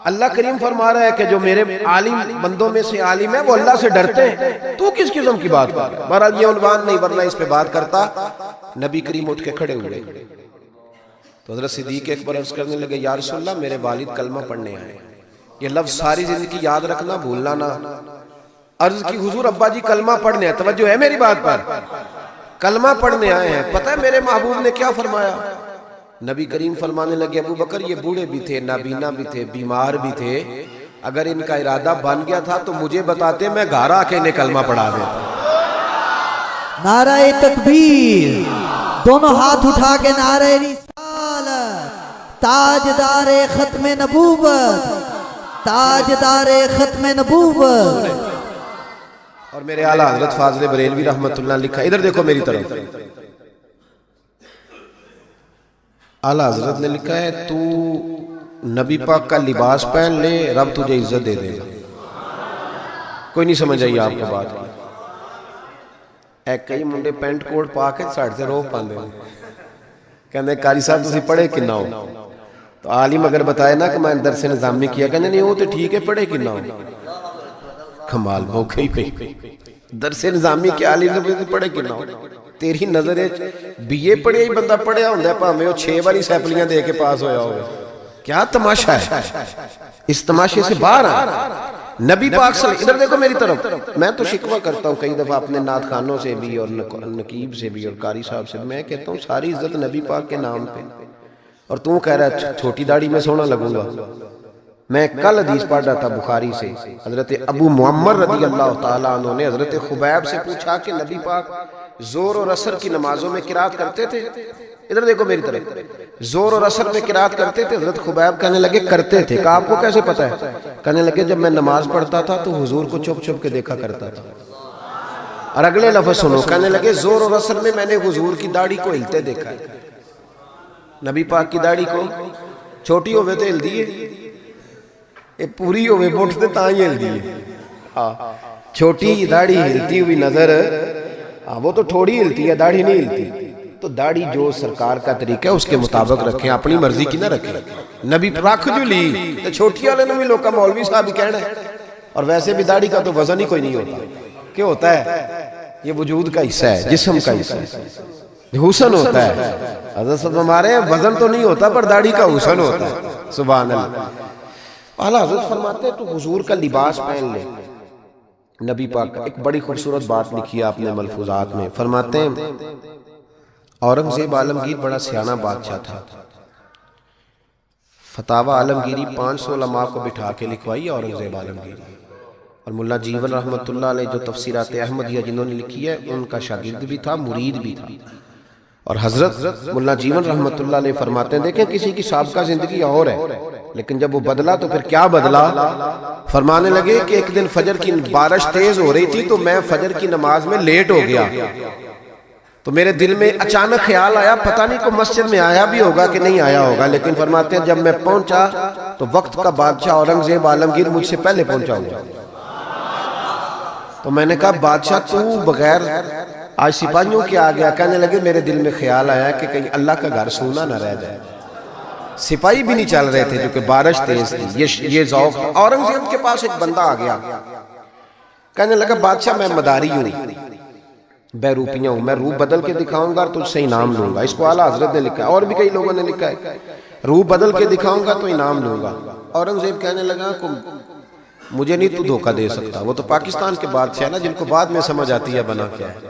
اللہ کریم فرما رہا ہے کہ جو میرے عالم بندوں میں سے عالم ہے وہ اللہ سے ڈرتے ہیں. تو کس قسم کی بات کر رہا ہے؟ بہرحال یہ عنوان نہیں، ورنہ اس پہ بات کرتا. نبی کریم اٹھ کے کھڑے ہوئے تو حضرت صدیق اکبر عرض کرنے لگے یا رسول اللہ میرے والد کلمہ پڑھنے آئے. یہ لفظ ساری زندگی یاد رکھنا، بھولنا نہ. عرض کی حضور ابا جی کلمہ پڑھنے آئے. توجہ ہے میری بات پر؟ کلمہ پڑھنے آئے ہیں. پتہ ہے میرے محبوب نے کیا فرمایا؟ نبی کریم فرمانے لگے ابو بکر یہ بوڑھے بھی تھے، نابینا بھی تھے، بیمار بھی تھے، اگر ان کا ارادہ بن گیا تھا تو مجھے بتاتے میں گھر آ کے انہیں کلمہ پڑھا دیتا. نعرہ تکبیر، دونوں ہاتھ اٹھا کے نعرہ رسالت، تاجدار ختم نبوت، تاجدار ختم نبوت. اور میرے اعلیٰ حضرت فاضل بریلوی رحمت اللہ لکھا، ادھر دیکھو میری طرف. اعلیٰ حضرت نے لکھا ہے تو نبی پاک کا لباس پہن لے رب تجھے عزت دے دے گا. کوئی نہیں سمجھ آئی آپ کو بات کی؟ ایک کئی منڈے پینٹ کوٹ پا کے ساڑھ سے روح پاندے کہنے قاری صاحب تسی پڑھے کنہ ہو؟ تو عالم اگر بتائے نا کہ میں درس نظامی کیا کہنے نہیں وہ تو ٹھیک ہے پڑھے کنہ ہو. کمال موقعی پہ درس نظامی کے عالم سے پڑھے کنہ ہو. تیری نظر بی اے پڑھے ہی بندہ پڑھیا ہوندہ ہے پاہمیں وہ 6 باری سیپلیاں دے کے پاس ہویا ہوگا. کیا تماشا ہے؟ اس تماشے سے باہر آ نبی پاک صلی اللہ علیہ وسلم. ادھر دیکھو میری طرف. میں تو شکوہ کرتا ہوں کئی دفعہ اپنے نعت خانوں سے بھی اور نقیب سے بھی اور قاری صاحب سے. میں کہتا ہوں ساری عزت نبی پاک کے نام پہ، اور تو کہہ رہا ہے چھوٹی داڑھی میں سونا لگوں گا. میں کل حدیث پڑھ رہا تھا بخاری سے، حضرت ابو معمر رضی اللہ تعالیٰ عنہ نے حضرت خبیب سے پوچھا کہ نبی پاک زور اور عصر کی نمازوں میں قرات کرتے تھے؟ ادھر دیکھو میری طرف. زور اور عصر میں قرات کرتے تھے؟ حضرت خبیب کہنے لگے کرتے تھے. کہا آپ کو کیسے پتا ہے؟ کہنے لگے جب میں نماز پڑھتا تھا تو حضور کو چھپ چھپ کے دیکھا کرتا تھا. اور اگلے لفظ سنو، کہنے لگے زور اور عصر میں نے حضور کی داڑھی کو ہلتے دیکھا ہے. نبی پاک کی داڑھی کو چھوٹی ہوئے تو ہل دیئے، پوری ہوئے بوٹھتے تاں ہی ہل دیئے. چھوٹی داڑھی ہلتی ہوئی نظر، وہ تو تھوڑی ہلتی ہے، داڑھی نہیں ہلتی. تو داڑھی جو سرکار کا طریقہ ہے اس کے مطابق رکھیں، اپنی مرضی کی نہ رکھیں. نبی رکھ جو لی تو چھوٹی والے نے بھی لوگ کا مولوی صاحب ہی کہنا ہے. اور ویسے بھی داڑھی کا تو وزن ہی کوئی نہیں ہوتا. کیا ہوتا ہے؟ یہ وجود کا حصہ ہے، جسم کا حصہ ہے، حسن ہوتا ہے. حضرت صاحب ہمارے وزن تو نہیں ہوتا پر داڑھی کا حسن ہوتا ہے. سبحان اللہ. اعلیٰ حضرت فرماتے ہیں تو حضور کا لباس پہن لے. نبی پاک ایک بڑی خوبصورت بات لکھی ہے آپ نے ملفوظات میں. فرماتے ہیں اورنگزیب عالمگیر بڑا سیانہ بادشاہ تھا. فتاوی عالمگیری 500 علماء کو بٹھا کے لکھوائی اورنگزیب عالمگیری. اور ملا جیون رحمت اللہ علیہ جو تفسیرات احمدیہ جنہوں نے لکھی ہے ان کا شاگرد بھی تھا، مرید بھی تھا. اور حضرت ملا جیون رحمت اللہ علیہ فرماتے ہیں دیکھیں کسی کی سابقہ زندگی اور ہے، لیکن جب وہ بدلا تو پھر کیا بدلا؟ فرمانے لگے کہ ایک دن فجر کی بارش تیز ہو رہی تھی تو میں فجر کی نماز میں لیٹ ہو گیا. تو میرے دل میں اچانک خیال آیا پتہ نہیں کو مسجد میں آیا بھی ہوگا کہ نہیں آیا ہوگا. لیکن فرماتے ہیں جب میں پہنچا تو وقت کا بادشاہ اورنگزیب عالمگیر مجھ سے پہلے پہنچا ہوا. تو میں نے کہا بادشاہ تو بغیر آج سپاہیوں کے آ گیا؟ کہنے لگے میرے دل میں خیال آیا کہ کہیں اللہ کا گھر سونا نہ رہ جائے. سپاہی بھی نہیں چل رہے تھے جو کہ بارش تیز تھی. یہ ذوق. اورنگزیب کے پاس ایک بندہ آ گیا، کہنے لگا بادشاہ میں مداری ہوں، بے روپیاں ہوں، میں روپ بدل کے دکھاؤں گا تو اس سے انعام لوں گا. اس کو اعلیٰ حضرت نے لکھا ہے اور بھی کئی لوگوں نے لکھا ہے روپ بدل کے دکھاؤں گا تو انعام لوں گا. اورنگزیب کہنے لگا مجھے نہیں تو دھوکہ دے سکتا. وہ تو پاکستان کے بادشاہ نا جن کو بعد میں سمجھ آتی ہے بنا کیا ہے.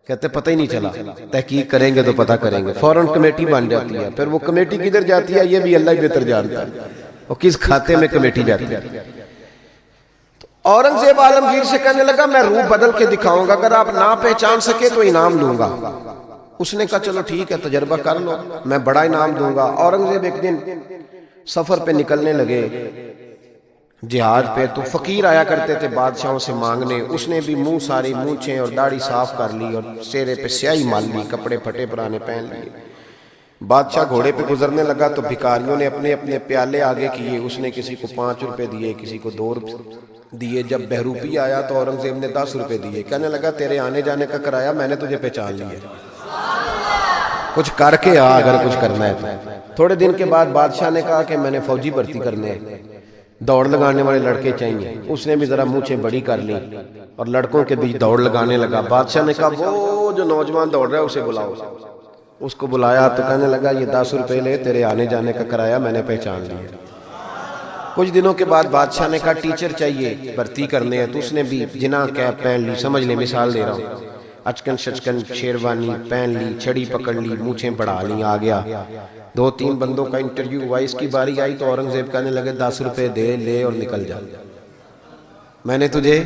کہتے پتہ ہی نہیں چلا، تحقیق کریں گے تو پتہ کریں گے. فوراً کمیٹی بن جاتی ہے. پھر وہ کمیٹی کدھر جاتی ہے یہ بھی اللہ ہی بہتر جانتا ہے، وہ کس کھاتے میں کمیٹی جاتی ہے. اورنگزیب عالمگیر سے کہنے لگا میں روپ بدل کے دکھاؤں گا، اگر آپ نہ پہچان سکے تو انعام لوں گا. اس نے کہا چلو ٹھیک ہے تجربہ کر لو، میں بڑا انعام دوں گا. اورنگزیب ایک دن سفر پہ نکلنے لگے جہاد پہ، تو فقیر آیا کرتے تھے بادشاہوں سے مانگنے. اس نے بھی منہ ساری مونچھیں اور داڑھی صاف کر لی اور چہرے پہ سیاہی مال لی، کپڑے پھٹے پرانے پہن لیے. بادشاہ گھوڑے پہ گزرنے لگا تو بھکاریوں نے اپنے اپنے پیالے آگے کیے، اس نے کسی کو 5 روپے دیے، کسی کو 2 روپے دیے۔ جب بہروپی آیا تو اورنگزیب نے 10 روپے دیے، کہنے لگا تیرے آنے جانے کا کرایہ میں نے تجھے پہچان لیا، کچھ کر کے آ اگر کچھ کرنا ہے تو۔ تھوڑے دن کے بعد بادشاہ نے کہا کہ میں نے فوجی بھرتی کرنے ہیں، دوڑ لگانے والے لڑکے چاہیے۔ اس نے بھی ذرا مونچھیں بڑی کر لی اور لڑکوں کے بیچ دوڑ لگانے لگا۔ بادشاہ نے کہا وہ جو نوجوان دوڑ رہا ہے اسے بلاؤ۔ اس کو بلایا تو کہنے لگا یہ 10 روپے لے، تیرے آنے جانے کا کرایہ میں نے پہچان لیا۔ کچھ دنوں کے بعد بادشاہ نے کہا ٹیچر چاہیے، بھرتی کرنے ہیں، تو اس نے بھی جناح کیپ پہن لی، سمجھ لے مثال دے رہا ہوں، اچکن شچکن شیروانی پہن لی، چھڑی پکڑ لی، مونچھیں بڑھا لی، آ گیا۔ 2-3 بندوں کا انٹرویو ہوا، اس کی باری آئی تو اورنگزیب کہنے لگے 10 روپے دے لے اور نکل جا، میں نے تجھے۔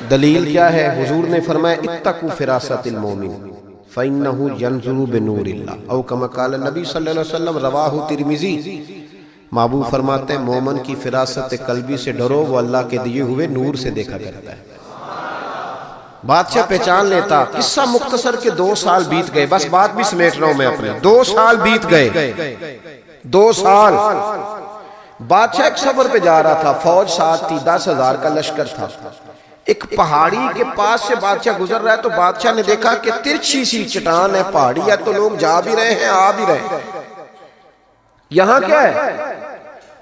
دلیل کیا ہے؟ حضور نے فرمایا اتقوا فراست المومن فإنه ينظر بنور اللہ، او کما قال نبی صلی اللہ علیہ وسلم، رواہ ترمذی۔ محبوب فرماتے ہیں مومن کی فراست قلبی سے ڈرو، وہ اللہ کے دیے ہوئے نور سے دیکھا کرتا ہے۔ بادشاہ پہچان لیتا۔ قصہ مختصر کے 2 سال بیت گئے، بس بات بھی سمیٹ رہا ہوں میں اپنے، 2 سال بیت گئے، 2 سال۔ بادشاہ ایک سفر پہ جا رہا تھا، فوج ساتھ تھی، 10,000 کا لشکر تھا۔ ایک پہاڑی کے پاس سے بادشاہ گزر رہا ہے تو بادشاہ نے دیکھا کہ ترچھی سی چٹان ہے، پہاڑی ہے، تو لوگ جا بھی رہے ہیں آ بھی رہے ہیں، یہاں کیا ہے؟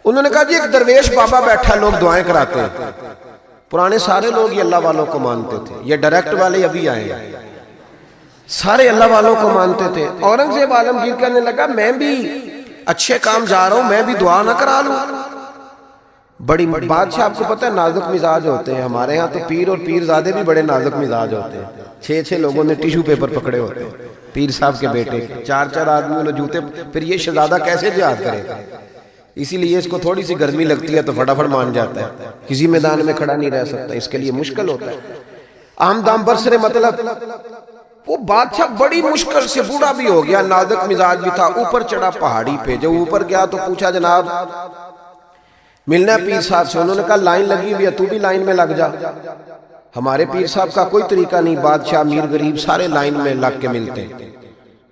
انہوں نے کہا جی ایک درویش بابا بیٹھا، لوگ دعائیں کراتے ہیں۔ پرانے سارے لوگ یہ اللہ والوں کو مانتے تھے، یہ ڈائریکٹ والے ابھی آئے ہیں، سارے اللہ والوں کو مانتے تھے۔ اورنگزیب عالمگیر کہنے لگا میں بھی اچھے کام جا رہا ہوں، میں بھی دعا نہ کرا لوں۔ بڑی بادشاہ آپ کو پتہ ہے نازک مزاج ہوتے ہیں، ہمارے ہاں تو پیر اور پیرزادے بھی بڑے نازک مزاج ہوتے ہیں۔ 6 لوگوں نے ٹیشو پیپر پکڑے ہوتے ہیں پیر صاحب کے بیٹے کے، 4 آدمیوں نے جوتے، پھر یہ شہزادہ کیسے جہاد کرے گا؟ اسی لیے اس کو تھوڑی سی گرمی لگتی ہے تو فٹافٹ مان جاتا ہے، کسی میدان میں کھڑا نہیں رہ سکتا، اس کے لیے مشکل ہوتا ہے۔ آمدام برسرے مطلب وہ بادشاہ بڑی مشکل سے، بوڑھا بھی ہو گیا، نازک مزاج بھی تھا، اوپر چڑھا پہاڑی پہ۔ جب اوپر گیا تو پوچھا جناب ملنا ہے پیر صاحب سے؟ انہوں نے کہا لائن لگی ہوئی ہے، تو بھی لائن میں لگ جا۔ ہمارے پیر صاحب کا کوئی طریقہ نہیں، بادشاہ امیر غریب سارے لائن میں لگ کے ملتے ہیں۔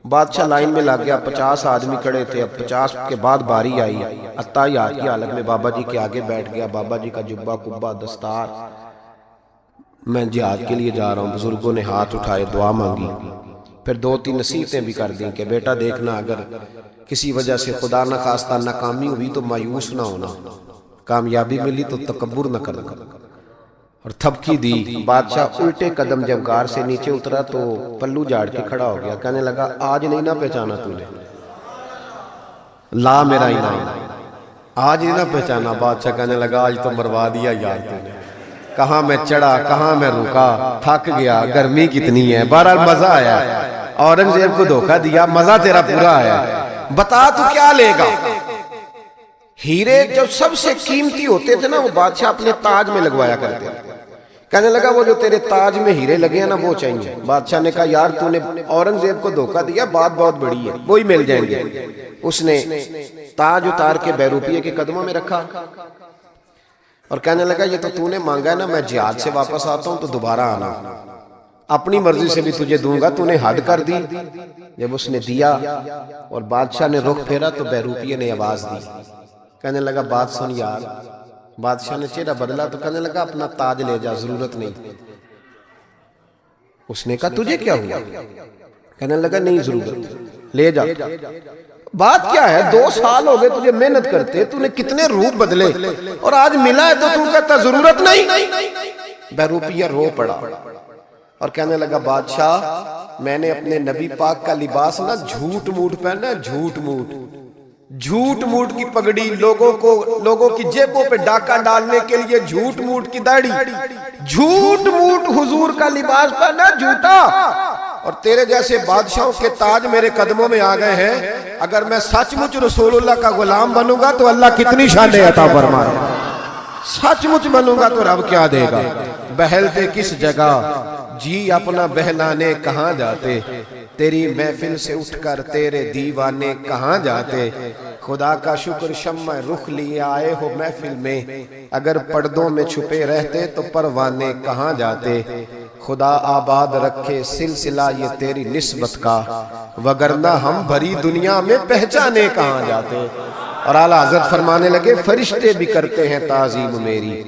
بادشاہ لائن میں لگ گیا، 50 آدمی کھڑے تھے۔ اب 50 کے بعد باری آئی، عطایات کی حالت میں بابا جی کے آگے بیٹھ گیا، بابا جی کا جبہ کبہ دستار، میں جہاد کے لیے جا رہا ہوں۔ بزرگوں نے ہاتھ اٹھائے، دعا مانگی، پھر 2-3 نصیحتیں بھی کر دیں کہ بیٹا دیکھنا اگر کسی وجہ سے خدا نہ خواستہ ناکامی ہوئی تو مایوس نہ ہونا، کامیابی ملی تو تکبر نہ کرنا، اور تھپکی دی۔ بادشاہ الٹے قدم جب غار سے نیچے اترا تو پلو جھاڑ کے کھڑا ہو گیا، کہنے لگا آج نہیں نہ پہچانا تو نے، لا میرا انعام، آج نہیں نہ پہچانا۔ بادشاہ کہنے لگا آج تو مروا دیا یار تو نے، کہاں میں چڑھا کہاں میں رکا، تھک گیا، گرمی کتنی ہے، بہرحال مزہ آیا، اورنگزیب کو دھوکہ دیا، مزہ تیرا پورا آیا، بتا تو کیا لے گا؟ ہیرے جو سب سے قیمتی ہوتے تھے نا وہ بادشاہ اپنے تاج میں لگوایا کرتے تھے۔ کہنے لگا وہ جو تیرے تاج میں ہیرے لگے ہیں نا وہ چاہیے۔ بادشاہ نے کہا یار تو نے اورنگزیب کو دھوکہ دیا، بات بہت بڑی ہے، وہی مل جائیں گے۔ اس نے تاج اتار کے بہروپیے کے قدموں میں رکھا اور کہنے لگا یہ تو نے مانگا ہے نا، میں جہاد سے واپس آتا ہوں تو دوبارہ آنا، اپنی مرضی سے بھی تجھے دوں گا، تو نے حد کر دی۔ جب اس نے دیا اور بادشاہ نے رخ پھیرا تو بہروپیے نے آواز دی، کہنے لگا بات سن یار۔ بادشاہ نے چہرہ بدلا تو کہنے لگا اپنا تاج لے جا، ضرورت نہیں۔ اس نے کہا تجھے کیا ہوا؟ کہنے لگا نہیں ضرورت، لے جا۔ بات کیا ہے، 2 سال ہو گئے تجھے محنت کرتے، تو نے کتنے روپ بدلے اور آج ملا ہے تو تو کہتا ضرورت نہیں۔ بہروپیہ رو پڑا اور کہنے لگا بادشاہ میں نے اپنے نبی پاک کا لباس نا جھوٹ موٹ پہنا، جھوٹ موٹ کی پگڑی، لوگوں کی جیبوں پہ ڈاکہ ڈالنے کے لیے جھوٹ موٹ کی داڑھی، جھوٹ موٹ حضور کا لباس پہنا جھوٹا، اور تیرے جیسے بادشاہوں کے تاج میرے قدموں میں آ گئے ہیں۔ اگر میں سچ مچ رسول اللہ کا غلام بنوں گا تو اللہ کتنی شانیں عطا فرمائے، سچ مچ بنوں گا تو رب کیا دے گا۔ بہلتے کس جگہ جی اپنا بہلانے کہاں جاتے، تیری محفل سے اٹھ کر تیرے دیوانے کہاں جاتے، خدا کا شکر شمع رخ لیے آئے ہو محفل میں، اگر پردوں میں چھپے رہتے تو پروانے کہاں جاتے، خدا آباد رکھے سلسلہ یہ تیری نسبت کا، وگرنہ ہم بھری دنیا میں پہچانے کہاں جاتے۔ اور اعلیٰ حضرت فرمانے لگے فرشتے بھی کرتے ہیں تعظیم میری،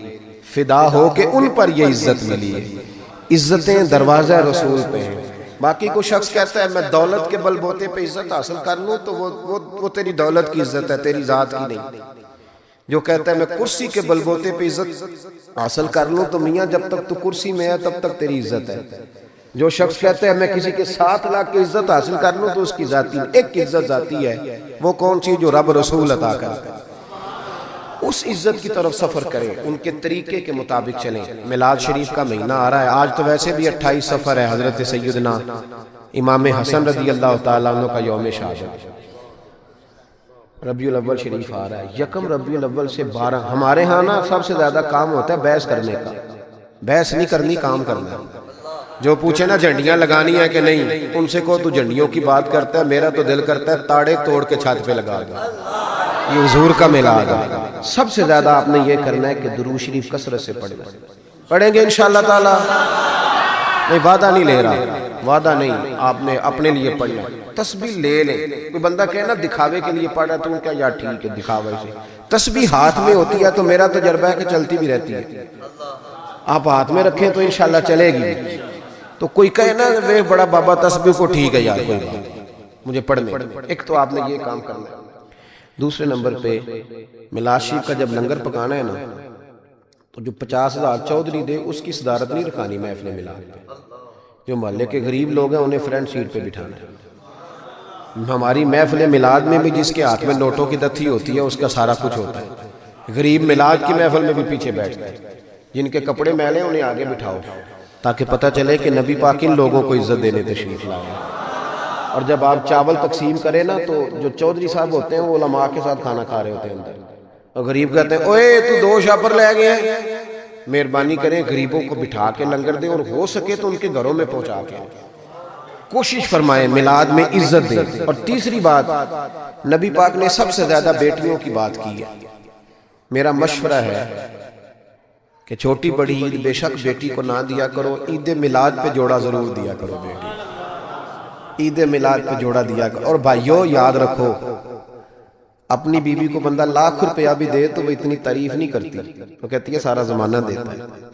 فدا ہو کہ ان پر یہ عزت ملی ہے۔ عزتیں دروازہ رسول پہ ہیں۔ باقی کوئی شخص کہتا ہے میں دولت کے بل بوتے پہ عزت حاصل کر لوں تو وہ تیری دولت کی عزت ہے، تیری ذات کی نہیں۔ جو کہتا ہے میں کرسی کے بل بوتے پہ عزت حاصل کر لوں تو میاں جب تک تو کرسی میں ہے تب تک تیری عزت ہے۔ جو شخص کہتا ہے میں کسی کے 7 لاکھ کی عزت حاصل کر لوں تو اس کی ذاتی ایک عزت ذاتی ہے، وہ کون سی؟ جو رب رسول عطا کرتا ہے۔ اس عزت کی طرف سفر کریں، ان کے طریقے کے مطابق چلیں۔ میلاد شریف کا مہینہ آ رہا ہے، آج تو ویسے بھی 28 سفر ہے، حضرت سیدنا امام حسن رضی اللہ تعالیٰ عنہ کا یوم شہادت۔ ربیع الاول شریف آ رہا ہے، یکم ربیع الاول سے 12۔ ہمارے ہاں نا سب سے زیادہ کام ہوتا ہے بحث کرنے کا، بحث نہیں کرنی، کام کرنا ہے۔ جو پوچھے نا جھنڈیاں لگانی ہے کہ نہیں، ان سے کہو تو جھنڈیوں کی بات کرتا ہے، میرا تو دل کرتا ہے تاڑے توڑ کے چھت پہ لگا دو۔ یہ حضور کا میلاد ہے۔ سب سے زیادہ آپ نے یہ کرنا ہے کہ درود شریف کثرت سے پڑھنا ہے۔ پڑھیں گے انشاءاللہ تعالی؟ نہیں، وعدہ نہیں لے رہا، وعدہ نہیں، آپ نے اپنے لیے پڑھنا ہے۔ تسبیح لے لیں۔ کوئی بندہ کہے نا دکھاوے کے لیے پڑھ رہا ہے تو ان کا یا ٹھیک ہے دکھاوے سے۔ تسبیح ہاتھ میں ہوتی ہے تو میرا تجربہ ہے کہ چلتی بھی رہتی ہے، آپ ہاتھ میں رکھیں تو انشاءاللہ چلے گی۔ تو کوئی کہے نا وہ بڑا بابا تسبیح کو ٹھیک ہے یار، کوئی بات مجھے پڑھنے۔ ایک تو آپ نے یہ کام کرنا ہے۔ دوسرے نمبر پہ میلاد شریف کا جب لنگر پکانا ہے نا تو جو 50,000 چودھری دے اس کی صدارت نہیں رکھانی محفل میلاد پہ۔ جو محلے کے غریب لوگ ہیں انہیں فرنٹ سیٹ پہ بٹھانا ہے۔ ہماری محفل میلاد میں بھی جس کے ہاتھ میں نوٹوں کی دتھی ہوتی ہے اس کا سارا کچھ ہوتا ہے۔ غریب میلاد کی محفل میں بھی پیچھے بیٹھتے ہیں، جن کے کپڑے میلے انہیں آگے بٹھاؤ تاکہ پتہ چلے کہ نبی پاک ان لوگوں کو عزت دینے تشریف لائے۔ اور جب آپ چاول تقسیم کریں نا تو جو چودھری صاحب ہوتے ہیں وہ علماء کے ساتھ کھانا کھا رہے ہوتے ہیں اندر، اور غریب کہتے ہیں اوے تو 2 شاپر لے گئے ہیں۔ مہربانی کریں غریبوں کو بٹھا کے لنگر دیں، اور ہو سکے تو ان کے گھروں میں پہنچا کے کوشش فرمائیں میلاد میں عزت دیں۔ اور تیسری بات، نبی پاک نے سب سے زیادہ بیٹیوں کی بات کی ہے۔ میرا مشورہ ہے کہ چھوٹی بڑی عید بے شک بیٹی کو نہ دیا کرو، عید میلاد پہ جوڑا ضرور دیا کرو بیٹی، عید میلاد پہ جوڑا دیا کرو۔ اور بھائیو یاد رکھو، اپنی بیوی کو بندہ لاکھ روپیہ بھی دے تو وہ اتنی تعریف نہیں کرتی، وہ کہتی ہے سارا زمانہ دیتا ہے۔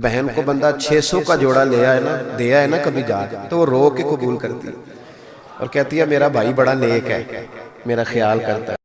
بہن کو بندہ 600 کا جوڑا دیا ہے نا کبھی جا تو وہ رو کے قبول کرتی ہے اور کہتی ہے میرا بھائی بڑا نیک ہے، میرا خیال کرتا ہے۔